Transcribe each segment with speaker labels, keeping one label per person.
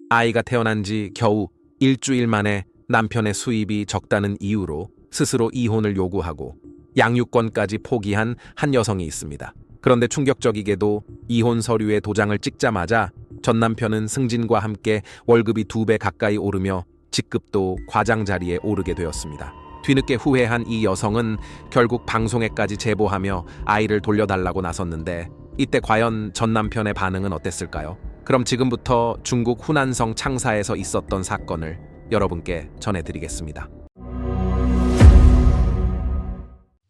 Speaker 1: 아이가 태어난 지 겨우 일주일 만에 남편의 수입이 적다는 이유로 스스로 이혼을 요구하고 양육권까지 포기한 한 여성이 있습니다. 그런데 충격적이게도 이혼 서류에 도장을 찍자마자 전 남편은 승진과 함께 월급이 2배 가까이 오르며 직급도 과장 자리에 오르게 되었습니다. 뒤늦게 후회한 이 여성은 결국 방송에까지 제보하며 아이를 돌려달라고 나섰는데 이때 과연 전 남편의 반응은 어땠을까요? 그럼 지금부터 중국 후난성 창사에서 있었던 사건을 여러분께 전해드리겠습니다.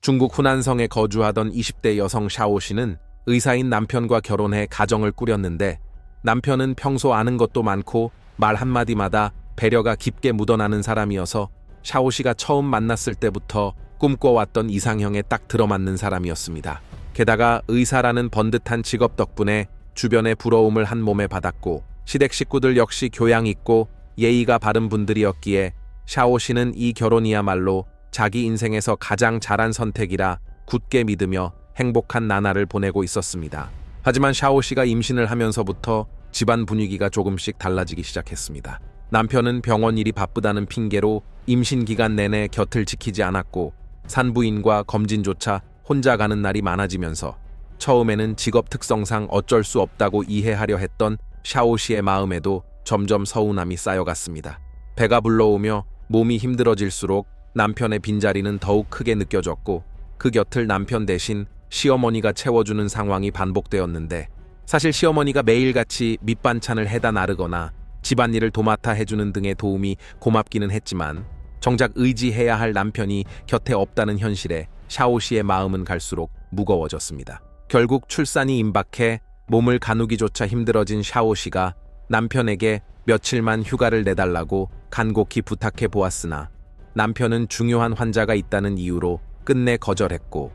Speaker 1: 중국 후난성에 거주하던 20대 여성 샤오 씨는 의사인 남편과 결혼해 가정을 꾸렸는데 남편은 평소 아는 것도 많고 말 한마디마다 배려가 깊게 묻어나는 사람이어서 샤오 씨가 처음 만났을 때부터 꿈꿔왔던 이상형에 딱 들어맞는 사람이었습니다. 게다가 의사라는 번듯한 직업 덕분에 주변의 부러움을 한 몸에 받았고 시댁 식구들 역시 교양 있고 예의가 바른 분들이었기에 샤오 씨는 이 결혼이야말로 자기 인생에서 가장 잘한 선택이라 굳게 믿으며 행복한 나날을 보내고 있었습니다. 하지만 샤오 씨가 임신을 하면서부터 집안 분위기가 조금씩 달라지기 시작했습니다. 남편은 병원 일이 바쁘다는 핑계로 임신 기간 내내 곁을 지키지 않았고 산부인과 검진조차 혼자 가는 날이 많아지면서 처음에는 직업 특성상 어쩔 수 없다고 이해하려 했던 샤오 씨의 마음에도 점점 서운함이 쌓여갔습니다. 배가 불러오며 몸이 힘들어질수록 남편의 빈자리는 더욱 크게 느껴졌고 그 곁을 남편 대신 시어머니가 채워주는 상황이 반복되었는데 사실 시어머니가 매일같이 밑반찬을 해다 나르거나 집안일을 도맡아 해주는 등의 도움이 고맙기는 했지만 정작 의지해야 할 남편이 곁에 없다는 현실에 샤오 씨의 마음은 갈수록 무거워졌습니다. 결국 출산이 임박해 몸을 가누기조차 힘들어진 샤오 씨가 남편에게 며칠만 휴가를 내달라고 간곡히 부탁해 보았으나 남편은 중요한 환자가 있다는 이유로 끝내 거절했고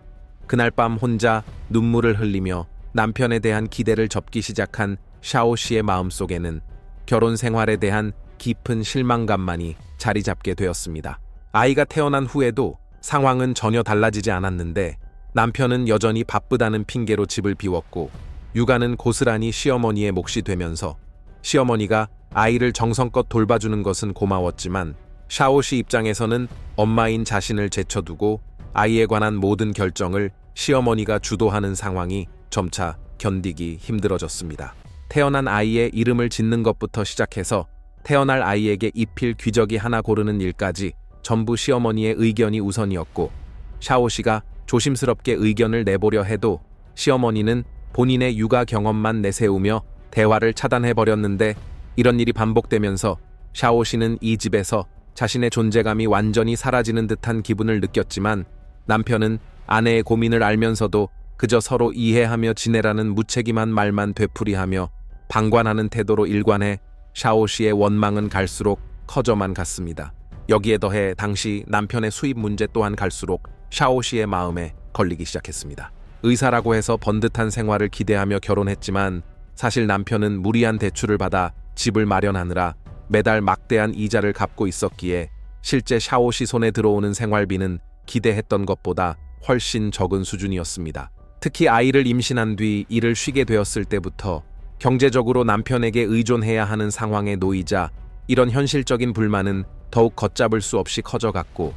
Speaker 1: 그날 밤 혼자 눈물을 흘리며 남편에 대한 기대를 접기 시작한 샤오 씨의 마음속에는 결혼 생활에 대한 깊은 실망감만이 자리 잡게 되었습니다. 아이가 태어난 후에도 상황은 전혀 달라지지 않았는데 남편은 여전히 바쁘다는 핑계로 집을 비웠고 육아는 고스란히 시어머니의 몫이 되면서 시어머니가 아이를 정성껏 돌봐주는 것은 고마웠지만 샤오 씨 입장에서는 엄마인 자신을 제쳐두고 아이에 관한 모든 결정을 시어머니가 주도하는 상황이 점차 견디기 힘들어졌습니다. 태어난 아이의 이름을 짓는 것부터 시작해서 태어날 아이에게 입힐 귀저귀 하나 고르는 일까지 전부 시어머니의 의견이 우선이었고 샤오 씨가 조심스럽게 의견을 내보려 해도 시어머니는 본인의 육아 경험만 내세우며 대화를 차단해버렸는데 이런 일이 반복되면서 샤오 씨는 이 집에서 자신의 존재감이 완전히 사라지는 듯한 기분을 느꼈지만 남편은 아내의 고민을 알면서도 그저 서로 이해하며 지내라는 무책임한 말만 되풀이하며 방관하는 태도로 일관해 샤오 씨의 원망은 갈수록 커져만 갔습니다. 여기에 더해 당시 남편의 수입 문제 또한 갈수록 샤오 씨의 마음에 걸리기 시작했습니다. 의사라고 해서 번듯한 생활을 기대하며 결혼했지만 사실 남편은 무리한 대출을 받아 집을 마련하느라 매달 막대한 이자를 갚고 있었기에 실제 샤오 씨 손에 들어오는 생활비는 기대했던 것보다 훨씬 적은 수준이었습니다. 특히 아이를 임신한 뒤 일을 쉬게 되었을 때부터 경제적으로 남편에게 의존해야 하는 상황에 놓이자 이런 현실적인 불만은 더욱 걷잡을 수 없이 커져갔고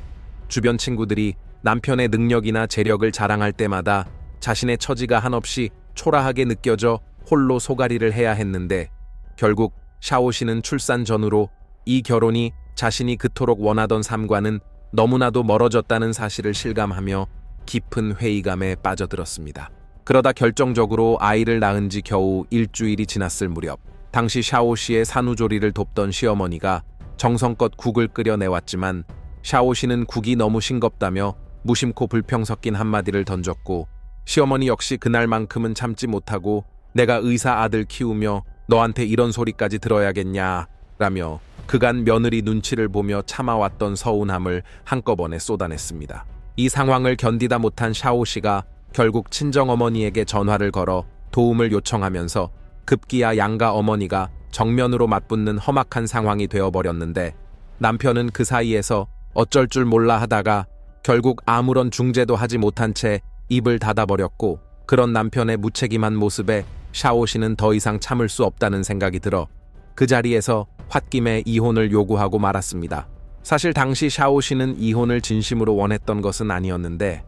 Speaker 1: 주변 친구들이 남편의 능력이나 재력을 자랑할 때마다 자신의 처지가 한없이 초라하게 느껴져 홀로 소가리를 해야 했는데 결국 샤오 씨는 출산 전후로 이 결혼이 자신이 그토록 원하던 삶과는 너무나도 멀어졌다는 사실을 실감하며 깊은 회의감에 빠져들었습니다. 그러다 결정적으로 아이를 낳은 지 겨우 일주일이 지났을 무렵 당시 샤오 씨의 산후조리를 돕던 시어머니가 정성껏 국을 끓여내왔지만 샤오 씨는 국이 너무 싱겁다며 무심코 불평 섞인 한마디를 던졌고 시어머니 역시 그날만큼은 참지 못하고 내가 의사 아들 키우며 너한테 이런 소리까지 들어야겠냐 라며 그간 며느리 눈치를 보며 참아왔던 서운함을 한꺼번에 쏟아냈습니다. 이 상황을 견디다 못한 샤오 씨가 결국 친정어머니에게 전화를 걸어 도움을 요청하면서 급기야 양가 어머니가 정면으로 맞붙는 험악한 상황이 되어버렸는데 남편은 그 사이에서 어쩔 줄 몰라 하다가 결국 아무런 중재도 하지 못한 채 입을 닫아버렸고 그런 남편의 무책임한 모습에 샤오 씨는 더 이상 참을 수 없다는 생각이 들어 그 자리에서 홧김에 이혼을 요구하고 말았습니다. 사실 당시 샤오 씨는 이혼을 진심으로 원했던 것은 아니었는데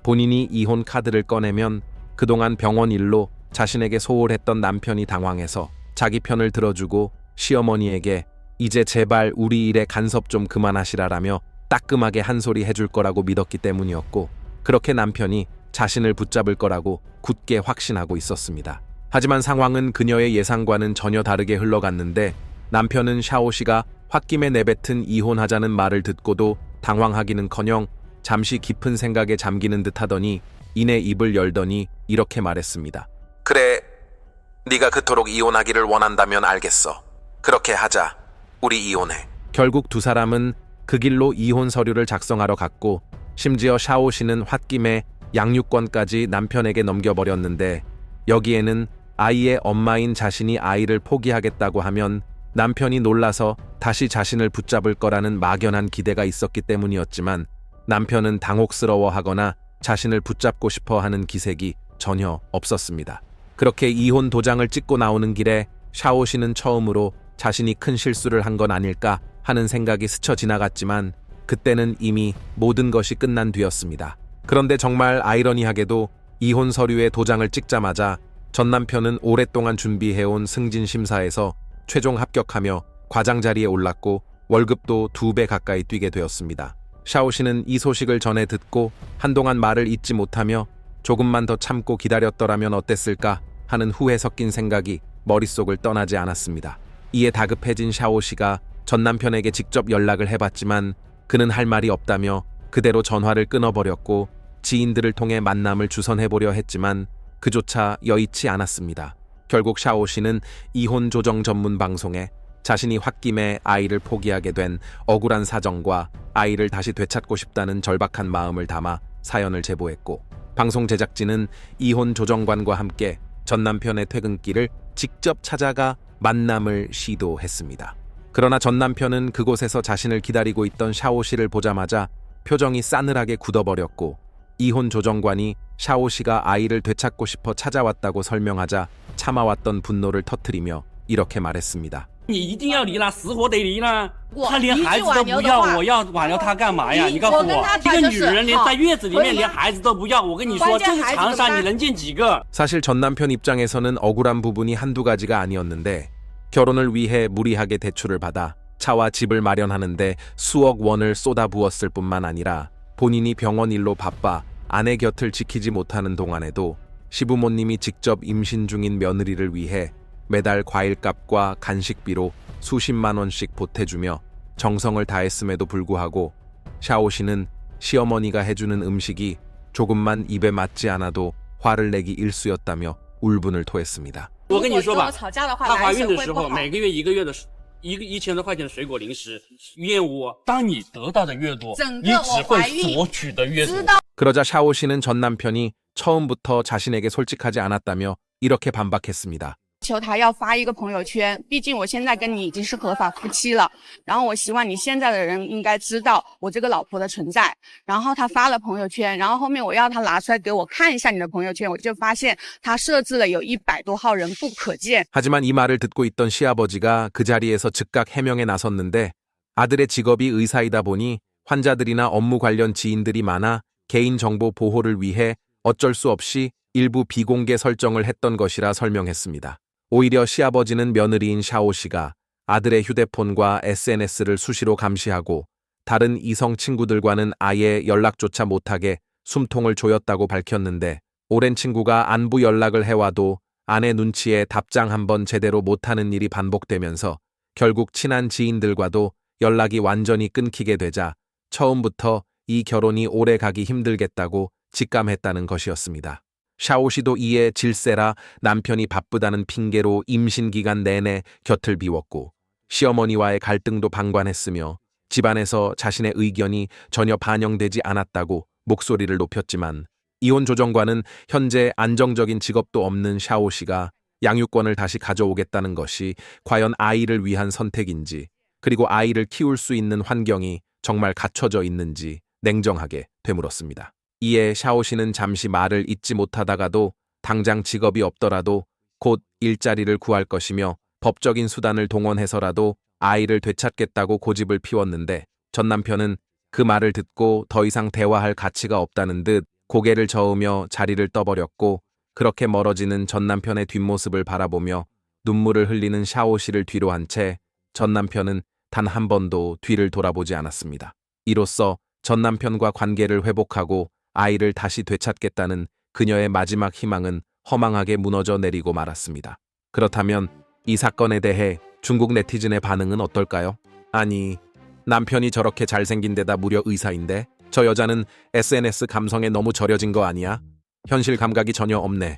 Speaker 1: 본인이 이혼 카드를 꺼내면 그동안 병원 일로 자신에게 소홀했던 남편이 당황해서 자기 편을 들어주고 시어머니에게 이제 제발 우리 일에 간섭 좀 그만하시라라며 따끔하게 한 소리 해줄 거라고 믿었기 때문이었고, 그렇게 남편이 자신을 붙잡을 거라고 굳게 확신하고 있었습니다. 하지만 상황은 그녀의 예상과는 전혀 다르게 흘러갔는데 남편은 샤오 씨가 홧김에 내뱉은 이혼하자는 말을 듣고도 당황하기는커녕 잠시 깊은 생각에 잠기는 듯하더니 이내 입을 열더니 이렇게 말했습니다. 그래, 네가 그토록 이혼하기를 원한다면 알겠어. 그렇게 하자. 우리 이혼해. 결국 두 사람은 그 길로 이혼 서류를 작성하러 갔고, 심지어 샤오 씨는 홧김에 양육권까지 남편에게 넘겨버렸는데 여기에는 아이의 엄마인 자신이 아이를 포기하겠다고 하면 남편이 놀라서 다시 자신을 붙잡을 거라는 막연한 기대가 있었기 때문이었지만 남편은 당혹스러워하거나 자신을 붙잡고 싶어 하는 기색이 전혀 없었습니다. 그렇게 이혼 도장을 찍고 나오는 길에 샤오 씨는 처음으로 자신이 큰 실수를 한 건 아닐까 하는 생각이 스쳐 지나갔지만 그때는 이미 모든 것이 끝난 뒤였습니다. 그런데 정말 아이러니하게도 이혼 서류에 도장을 찍자마자 전 남편은 오랫동안 준비해온 승진 심사에서 최종 합격하며 과장 자리에 올랐고 월급도 2배 가까이 뛰게 되었습니다. 샤오 씨는 이 소식을 전해 듣고 한동안 말을 잇지 못하며 조금만 더 참고 기다렸더라면 어땠을까 하는 후회 섞인 생각이 머릿속을 떠나지 않았습니다. 이에 다급해진 샤오 씨가 전 남편에게 직접 연락을 해봤지만 그는 할 말이 없다며 그대로 전화를 끊어버렸고 지인들을 통해 만남을 주선해보려 했지만 그조차 여의치 않았습니다. 결국 샤오 씨는 이혼 조정 전문 방송에 자신이 홧김에 아이를 포기하게 된 억울한 사정과 아이를 다시 되찾고 싶다는 절박한 마음을 담아 사연을 제보했고, 방송 제작진은 이혼 조정관과 함께 전 남편의 퇴근길을 직접 찾아가 만남을 시도했습니다. 그러나 전 남편은 그곳에서 자신을 기다리고 있던 샤오 씨를 보자마자 표정이 싸늘하게 굳어버렸고, 이혼 조정관이 샤오 씨가 아이를 되찾고 싶어 찾아왔다고 설명하자 참아왔던 분노를 터뜨리며 이렇게 말했습니다.
Speaker 2: 你一定要离了，死活得离了。
Speaker 3: 我
Speaker 2: 他连孩子都不要，我要挽留他干嘛呀？你告诉我，一个女人连在月子里面连孩子都不要，我跟你说，这是长沙你能见几个？
Speaker 1: 사실 전 남편 입장에서는 억울한 부분이 한두 가지가 아니었는데 결혼을 위해 무리하게 대출을 받아 차와 집을 마련하는데 수억 원을 쏟아부었을 뿐만 아니라 본인이 병원 일로 바빠 아내 곁을 지키지 못하는 동안에도 시부모님이 직접 임신 중인 며느리를 위해 매달 과일값과 간식비로 수십만 원씩 보태주며 정성을 다했음에도 불구하고 샤오 씨는 시어머니가 해주는 음식이 조금만 입에 맞지 않아도 화를 내기 일쑤였다며 울분을 토했습니다.
Speaker 2: 我跟你说吧，她怀孕的时候，
Speaker 3: 如果跟我吵架的话，
Speaker 2: 每个月一个月的1000多块钱的水果零食，燕窝。当你得到的越多，你只会索取的越多。
Speaker 1: 그러자 샤오 씨는 전 남편이 처음부터 자신에게 솔직하지 않았다며 이렇게 반박했습니다.
Speaker 3: 求他要发一个朋友圈，毕竟我现在跟你已经是合法夫妻了，然后我希望你现在的人应该知道我这个老婆的存在。然后他发了朋友圈，然后后面我要他拿出来给我看一下你的朋友圈，我就发现他设置了有100多号人不可见。
Speaker 1: 하지만 이 말을 듣고 있던 시아버지가 그 자리에서 즉각 해명에 나섰는데 아들의 직업이 의사이다 보니 환자들이나 업무 관련 지인들이 많아 개인정보 보호를 위해 어쩔 수 없이 일부 비공개 설정을 했던 것이라 설명했습니다. 오히려 시아버지는 며느리인 샤오 씨가 아들의 휴대폰과 SNS를 수시로 감시하고 다른 이성 친구들과는 아예 연락조차 못하게 숨통을 조였다고 밝혔는데, 오랜 친구가 안부 연락을 해와도 아내 눈치에 답장 한번 제대로 못하는 일이 반복되면서 결국 친한 지인들과도 연락이 완전히 끊기게 되자 처음부터 이 결혼이 오래 가기 힘들겠다고 직감했다는 것이었습니다. 샤오 씨도 이에 질세라 남편이 바쁘다는 핑계로 임신 기간 내내 곁을 비웠고 시어머니와의 갈등도 방관했으며 집안에서 자신의 의견이 전혀 반영되지 않았다고 목소리를 높였지만, 이혼 조정관은 현재 안정적인 직업도 없는 샤오 씨가 양육권을 다시 가져오겠다는 것이 과연 아이를 위한 선택인지, 그리고 아이를 키울 수 있는 환경이 정말 갖춰져 있는지 냉정하게 되물었습니다. 이에 샤오 씨는 잠시 말을 잇지 못하다가도 당장 직업이 없더라도 곧 일자리를 구할 것이며 법적인 수단을 동원해서라도 아이를 되찾겠다고 고집을 피웠는데 전 남편은 그 말을 듣고 더 이상 대화할 가치가 없다는 듯 고개를 저으며 자리를 떠버렸고 그렇게 멀어지는 전 남편의 뒷모습을 바라보며 눈물을 흘리는 샤오 씨를 뒤로 한 채 전 남편은 단 한 번도 뒤를 돌아보지 않았습니다. 이로써 전 남편과 관계를 회복하고 아이를 다시 되찾겠다는 그녀의 마지막 희망은 허망하게 무너져 내리고 말았습니다. 그렇다면 이 사건에 대해 중국 네티즌의 반응은 어떨까요? 아니, 남편이 저렇게 잘생긴 데다 무려 의사인데 저 여자는 SNS 감성에 너무 절여진 거 아니야? 현실 감각이 전혀 없네.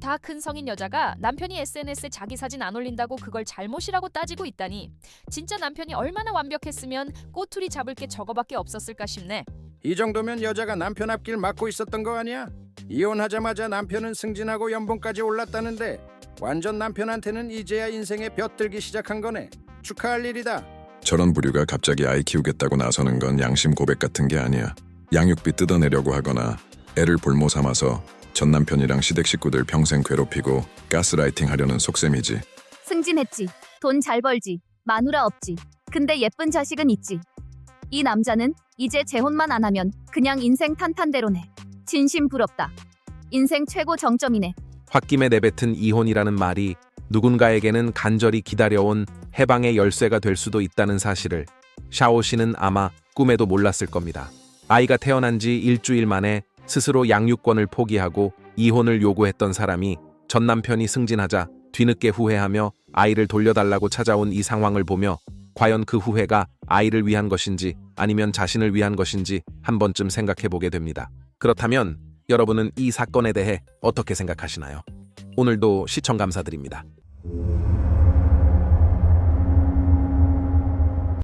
Speaker 4: 다 큰 성인 여자가 남편이 SNS에 자기 사진 안 올린다고 그걸 잘못이라고 따지고 있다니 진짜 남편이 얼마나 완벽했으면 꼬투리 잡을 게 저거밖에 없었을까 싶네.
Speaker 5: 이 정도면 여자가 남편 앞길 막고 있었던 거 아니야? 이혼하자마자 남편은 승진하고 연봉까지 올랐다는데 완전 남편한테는 이제야 인생에 벼들기 시작한 거네. 축하할 일이다.
Speaker 6: 저런 부류가 갑자기 아이 키우겠다고 나서는 건 양심 고백 같은 게 아니야. 양육비 뜯어내려고 하거나 애를 볼모 삼아서 전 남편이랑 시댁 식구들 평생 괴롭히고 가스라이팅 하려는 속셈이지.
Speaker 7: 승진했지. 돈 잘 벌지. 마누라 없지. 근데 예쁜 자식은 있지. 이 남자는 이제 재혼만 안 하면 그냥 인생 탄탄대로네. 진심 부럽다. 인생 최고 정점이네.
Speaker 1: 홧김에 내뱉은 이혼이라는 말이 누군가에게는 간절히 기다려온 해방의 열쇠가 될 수도 있다는 사실을 샤오 씨는 아마 꿈에도 몰랐을 겁니다. 아이가 태어난 지 일주일 만에 스스로 양육권을 포기하고 이혼을 요구했던 사람이 전 남편이 승진하자 뒤늦게 후회하며 아이를 돌려달라고 찾아온 이 상황을 보며 과연 그 후회가 아이를 위한 것인지 아니면 자신을 위한 것인지 한 번쯤 생각해 보게 됩니다. 그렇다면 여러분은 이 사건에 대해 어떻게 생각하시나요? 오늘도 시청 감사드립니다.